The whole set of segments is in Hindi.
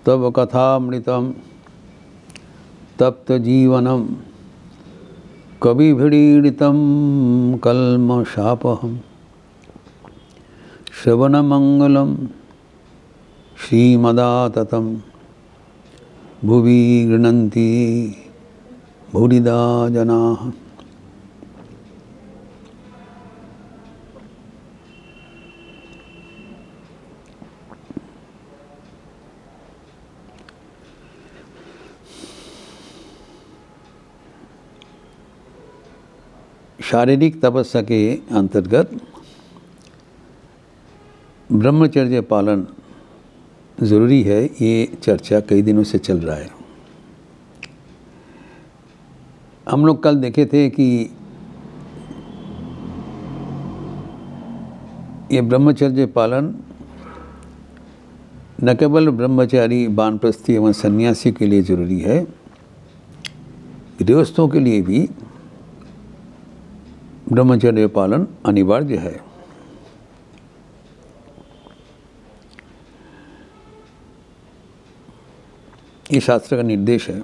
तव कथामृतं तप्तजीवनं कविभिरीडितं कल्मषापहं श्रवणमंगलं श्रीमदाततं भुवि गृह्णन्ति भूरिदा जनाः। शारीरिक तपस्या के अंतर्गत ब्रह्मचर्य पालन ज़रूरी है, ये चर्चा कई दिनों से चल रहा है। हम लोग कल देखे थे कि ये ब्रह्मचर्य पालन न केवल ब्रह्मचारी, वानप्रस्थी एवं सन्यासी के लिए ज़रूरी है, गृहस्थों के लिए भी ब्रह्मचर्य पालन अनिवार्य है। ये शास्त्र का निर्देश है।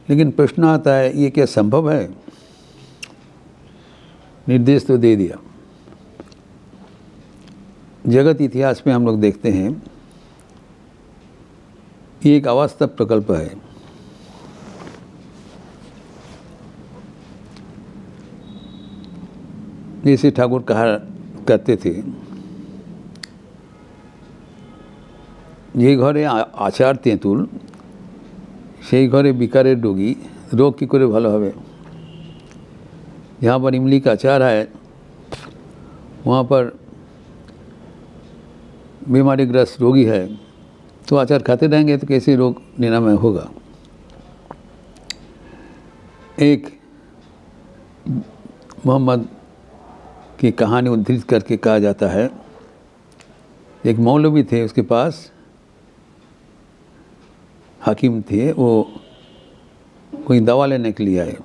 लेकिन प्रश्न आता है, ये क्या संभव है? निर्देश तो दे दिया। जगत इतिहास में हम लोग देखते हैं, ये एक अवास्तव प्रकल्प है। जैसे ठाकुर कहा कहते थे, যে ঘরে আচার তেঁতুল সেই ঘরে বিকারের রোগী, रोग की करे ভালো হবে। जहाँ पर इमली का अचार है वहाँ पर बीमारीग्रस्त रोगी है, तो अचार खाते रहेंगे तो कैसे रोग निरामय होगा। एक मोहम्मद की कहानी उद्धृत करके कहा जाता है, एक मौलवी थे, उसके पास हकीम थे, वो कोई दवा लेने के लिए आए।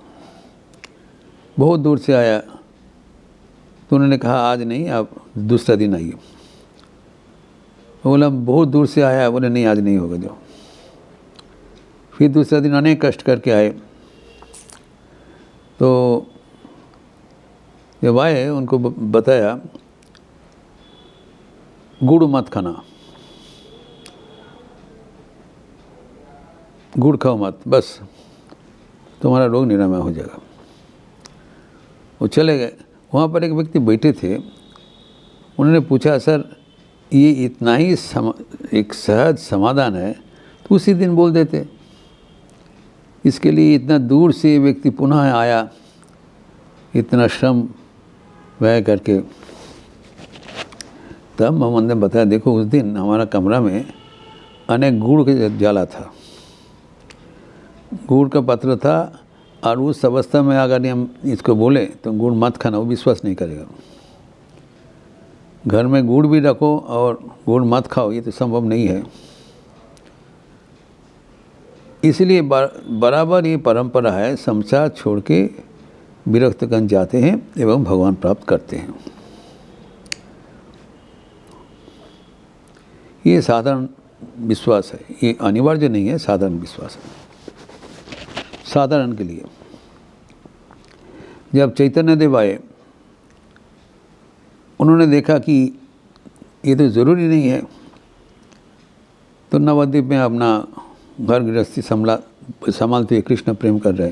बहुत दूर से आया तो उन्होंने कहा आज नहीं, आप दूसरा दिन आइए। बोला बहुत दूर से आया, बोले नहीं आज नहीं होगा जो। फिर दूसरा दिन अनेक कष्ट करके आए, तो जब आए उनको बताया गुड़ मत खाना, गुड़ खाओ मत, बस तुम्हारा रोग निरामय हो जाएगा। वो चले गए। वहाँ पर एक व्यक्ति बैठे थे, उन्होंने पूछा सर ये इतना ही एक सहज समाधान है तो उसी दिन बोल देते, इसके लिए इतना दूर से व्यक्ति पुनः आया, इतना श्रम व्यय करके। तब मोहम्मद ने बताया देखो उस दिन हमारा कमरा में अनेक गुड़ का जाला था, गुड़ का पत्र था, और उस अवस्था में अगर हम इसको बोले तो गुड़ मत खाना, वो विश्वास नहीं करेगा। घर में गुड़ भी रखो और गुड़ मत खाओ, ये तो संभव नहीं है। इसलिए बराबर ये परंपरा है, संसार छोड़ के विरक्तगंज जाते हैं एवं भगवान प्राप्त करते हैं। ये साधारण विश्वास है, ये अनिवार्य नहीं है, साधारण विश्वास है, साधारण के लिए। जब चैतन्य देव आए, उन्होंने देखा कि ये तो ज़रूरी नहीं है, तो नवद्वीप में अपना घर गृहस्थी संभालते हुए कृष्ण प्रेम कर रहे।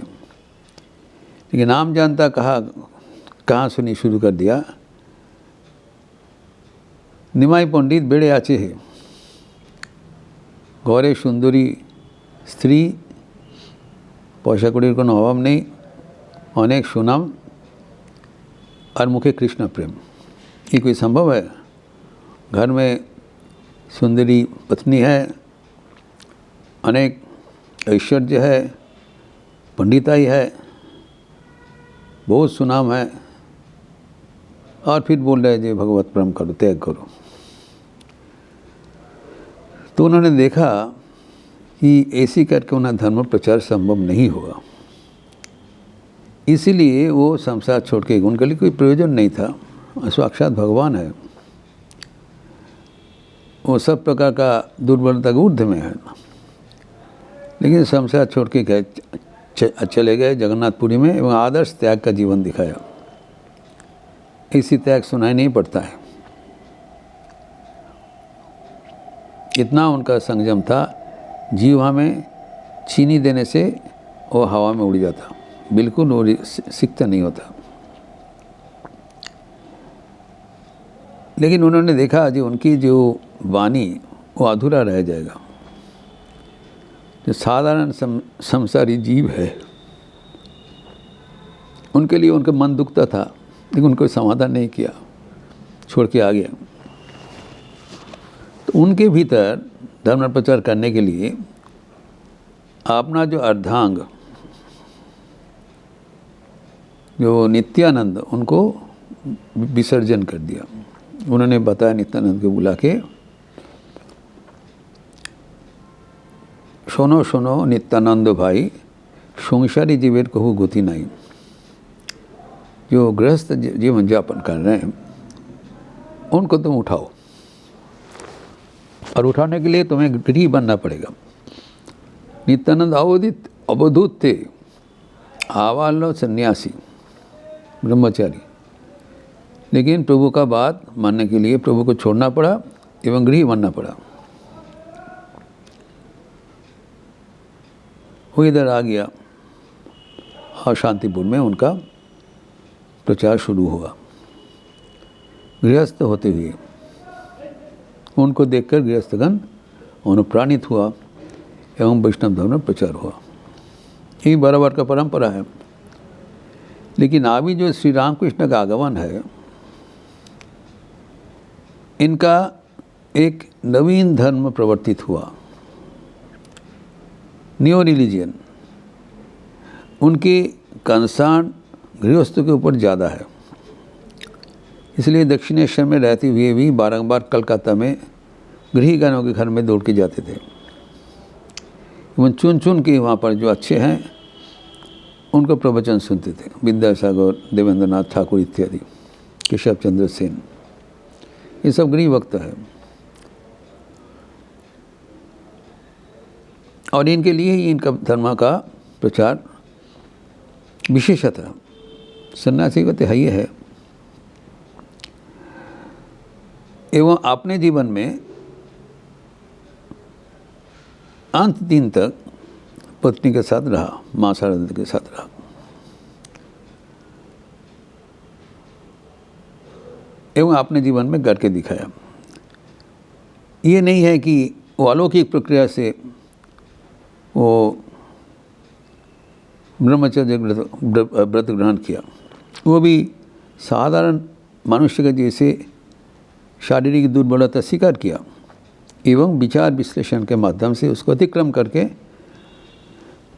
लेकिन नाम जानता कहाँ सुनी शुरू कर दिया, निमाई पंडित बेड़े आचे है, घरे सुंदरी स्त्री, पैसा कड़िर कोनो अभाव नहीं, अनेक सुनाम और मुखे कृष्ण प्रेम। ये कोई संभव है? घर में सुंदरी पत्नी है, अनेक ऐश्वर्य है, पंडिताई है, बहुत सुनाम है, और फिर बोल रहे जी भगवत प्रेम करो, त्याग करो। तो उन्होंने देखा कि ऐसी करके उन्हें धर्म प्रचार संभव नहीं होगा, इसीलिए वो संसार छोड़ के, उनके लिए कोई प्रयोजन नहीं था, साक्षात भगवान है। वो सब प्रकार का दुर्बलता के ऊर्ध्व में है, लेकिन संसार छोड़ के गए, चले गए जगन्नाथपुरी में एवं आदर्श त्याग का जीवन दिखाया। इसी त्याग सुनाई नहीं पड़ता है। इतना उनका संयम था, जीवा में चीनी देने से वो हवा में उड़ जाता, बिल्कुल वो सिकता नहीं होता। लेकिन उन्होंने देखा जो उनकी जो वाणी वो अधूरा रह जाएगा। जो साधारण संसारी जीव है उनके लिए उनका मन दुखता था, लेकिन उनको समाधान नहीं किया, छोड़ के आ गया। तो उनके भीतर धर्म प्रचार करने के लिए अपना जो अर्धांग जो नित्यानंद उनको विसर्जन कर दिया। उन्होंने बताया नित्यानंद को बुला के, शोनो शोनो नित्यानंद भाई, संसारी जीवेर कहू गति नहीं। जो गृहस्थ जीवन यापन कर रहे हैं उनको तुम उठाओ, और उठाने के लिए तुम्हें गृही बनना पड़ेगा। नित्यानंद अवधूत थे, आवालो सन्यासी ब्रह्मचारी, लेकिन प्रभु का बात मानने के लिए प्रभु को छोड़ना पड़ा एवं गृही बनना पड़ा। वो इधर आ गया और शांतिपुर में उनका प्रचार शुरू हुआ। गृहस्थ होते हुए उनको देखकर गृहस्थगण अनुप्राणित हुआ एवं वैष्णव धर्म में प्रचार हुआ। यही बराबर का परंपरा है। लेकिन अभी जो श्री रामकृष्ण का आगमन है, इनका एक नवीन धर्म प्रवर्तित हुआ, न्यू रिलीजियन। उनकी कंसर्न गृहस्थों के ऊपर ज़्यादा है, इसलिए दक्षिणेश्वर में रहते हुए भी बारंबार कलकत्ता में गृहीगणों के घर में दौड़ के जाते थे। एवं चुन चुन के वहाँ पर जो अच्छे हैं उनको प्रवचन सुनते थे। विद्यासागर, देवेंद्रनाथ ठाकुर इत्यादि, केशव चंद्र सेन, ये सब गृह वक्त है। और इनके लिए ही इनका धर्म का प्रचार विशेषतः सन्यासी को तो है ही है। एवं अपने जीवन में अंत दिन तक पत्नी के साथ रहा, माँ शारदा के साथ रहा। एवं अपने जीवन में करके दिखाया। ये नहीं है कि वो अलौकिक प्रक्रिया से वो ब्रह्मचर्य व्रत ग्रहण किया। वो भी साधारण मनुष्य के जैसे शारीरिक दुर्बलता स्वीकार किया एवं विचार विश्लेषण के माध्यम से उसको अतिक्रम करके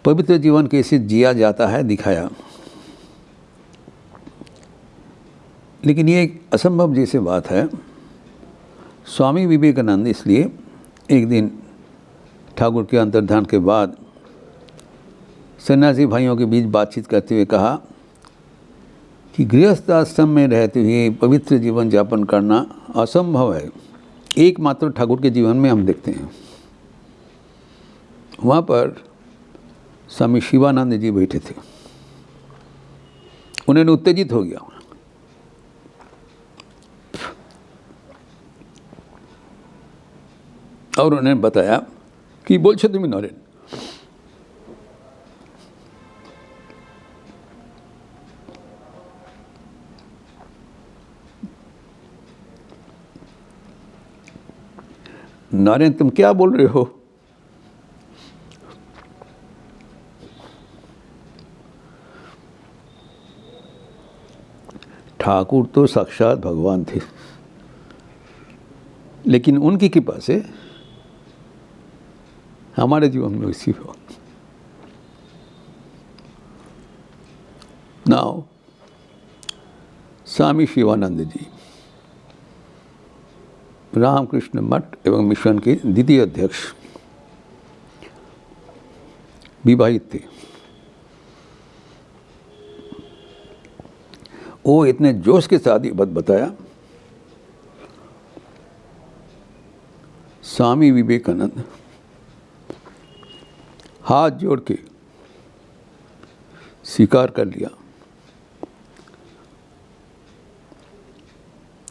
पवित्र जीवन कैसे जिया जाता है दिखाया। लेकिन ये एक असंभव जैसे बात है। स्वामी विवेकानंद इसलिए एक दिन ठाकुर के अंतर्धान के बाद सन्यासी भाइयों के बीच बातचीत करते हुए कहा कि गृहस्थ आश्रम में रहते हुए पवित्र जीवन यापन करना असंभव है। एकमात्र ठाकुर के जीवन में हम देखते हैं। वहाँ पर स्वामी शिवानंद जी बैठे थे। उन्होंने उत्तेजित हो गया और उन्होंने बताया कि बोल छो तुम नरेन, नारायण तुम क्या बोल रहे हो? ठाकुर तो साक्षात भगवान थे, लेकिन उनकी कृपा से हमारे जीवन में वैसी हो। नाउ स्वामी शिवानंद जी रामकृष्ण मठ एवं मिशन के द्वितीय अध्यक्ष विवाहित थे। वो इतने जोश के साथ ये बात बताया स्वामी विवेकानंद हाथ जोड़ के स्वीकार कर लिया,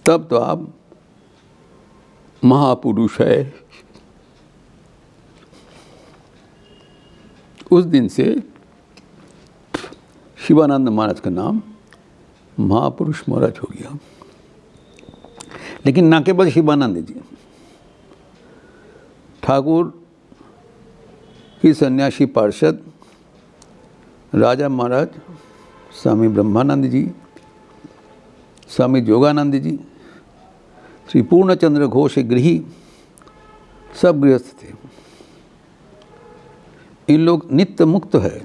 तब तो आप महापुरुष है। उस दिन से शिवानंद महाराज का नाम महापुरुष महाराज हो गया। लेकिन ना केवल शिवानंद जी, ठाकुर की सन्यासी पार्षद राजा महाराज, स्वामी ब्रह्मानंद जी, स्वामी जोगानंद जी, श्री पूर्णचंद्र घोष गृही, सब गृहस्थ थे। इन लोग नित्य मुक्त है।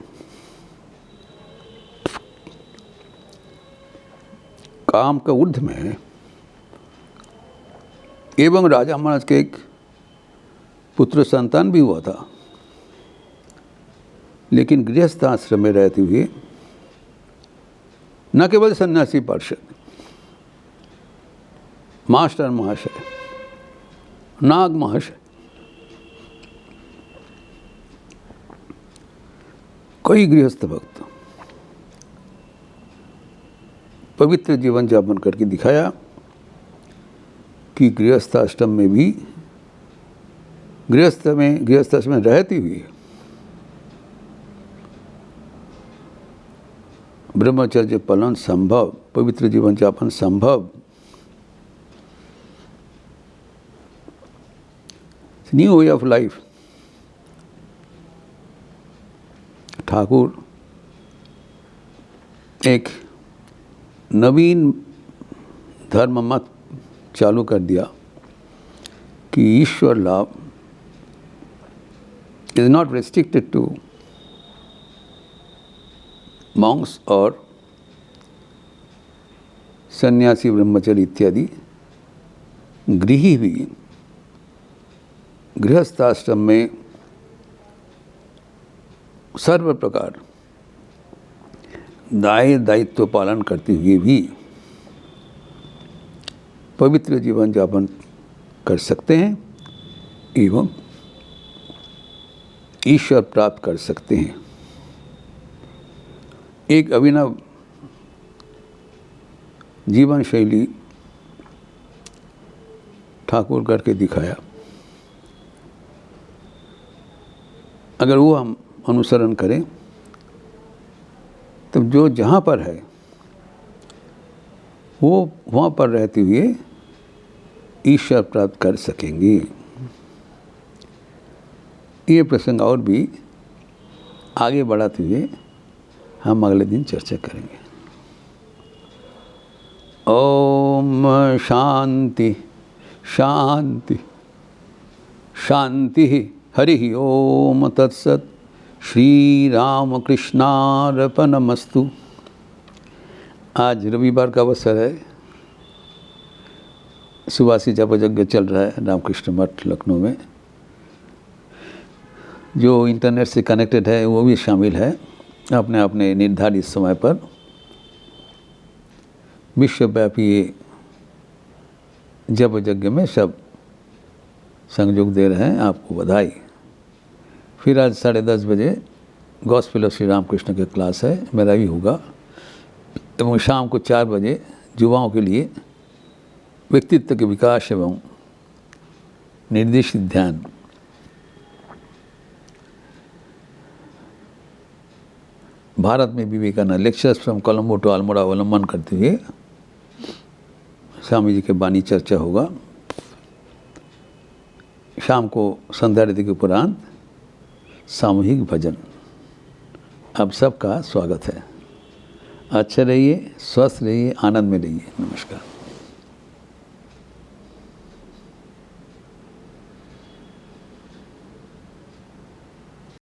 काम का ऊर्ध्व में है। एवं राजा महाराज के एक पुत्र संतान भी हुआ था, लेकिन गृहस्थ आश्रम में रहते हुए न केवल सन्यासी पार्षद, मास्टर महाशय, नाग महाशय, कई गृहस्थ भक्त पवित्र जीवन यापन करके दिखाया कि गृहस्थ आश्रम में भी गृहस्थ आश्रम में रहती हुई ब्रह्मचर्य पालन संभव, पवित्र जीवन यापन संभव। New way of life. Thakur एक नवीन धर्म मत चालू कर दिया कि ईश्वर लाभ is not restricted to monks और सन्यासी, ब्रह्मचर्य इत्यादि। गृही भी गृहस्थाश्रम में सर्व प्रकार दायित्व पालन करते हुए भी पवित्र जीवन यापन कर सकते हैं एवं ईश्वर प्राप्त कर सकते हैं। एक अभिनव जीवन शैली ठाकुर करके दिखाया। अगर वो हम अनुसरण करें तब जो जहाँ पर है वो वहाँ पर रहते हुए ईश्वर प्राप्त कर सकेंगे। ये प्रसंग और भी आगे बढ़ाते हुए हम अगले दिन चर्चा करेंगे। ओम शांति शांति शांति। हरि ओम तत्सत। श्री राम कृष्णार्पणमस्तु। आज रविवार का अवसर है। सुबासी जप यज्ञ चल रहा है रामकृष्ण मठ लखनऊ में। जो इंटरनेट से कनेक्टेड है वो भी शामिल है। अपने अपने निर्धारित समय पर विश्वव्यापी जप यज्ञ में सब संयोग दे रहे हैं। आपको बधाई। फिर आज 10:30 बजे गॉस्पेल ऑफ श्री रामकृष्ण की क्लास है, मेरा भी होगा। एवं शाम को 4 बजे युवाओं के लिए व्यक्तित्व के विकास एवं निर्देशित ध्यान। भारत में Vivekananda lectures from Colombo to Almora अवलंबन करते हुए स्वामी जी के वाणी चर्चा होगा। शाम को संध्या आरती के उपरांत सामूहिक भजन। आप सबका स्वागत है। अच्छे रहिए, स्वस्थ रहिए, आनंद में रहिए। नमस्कार।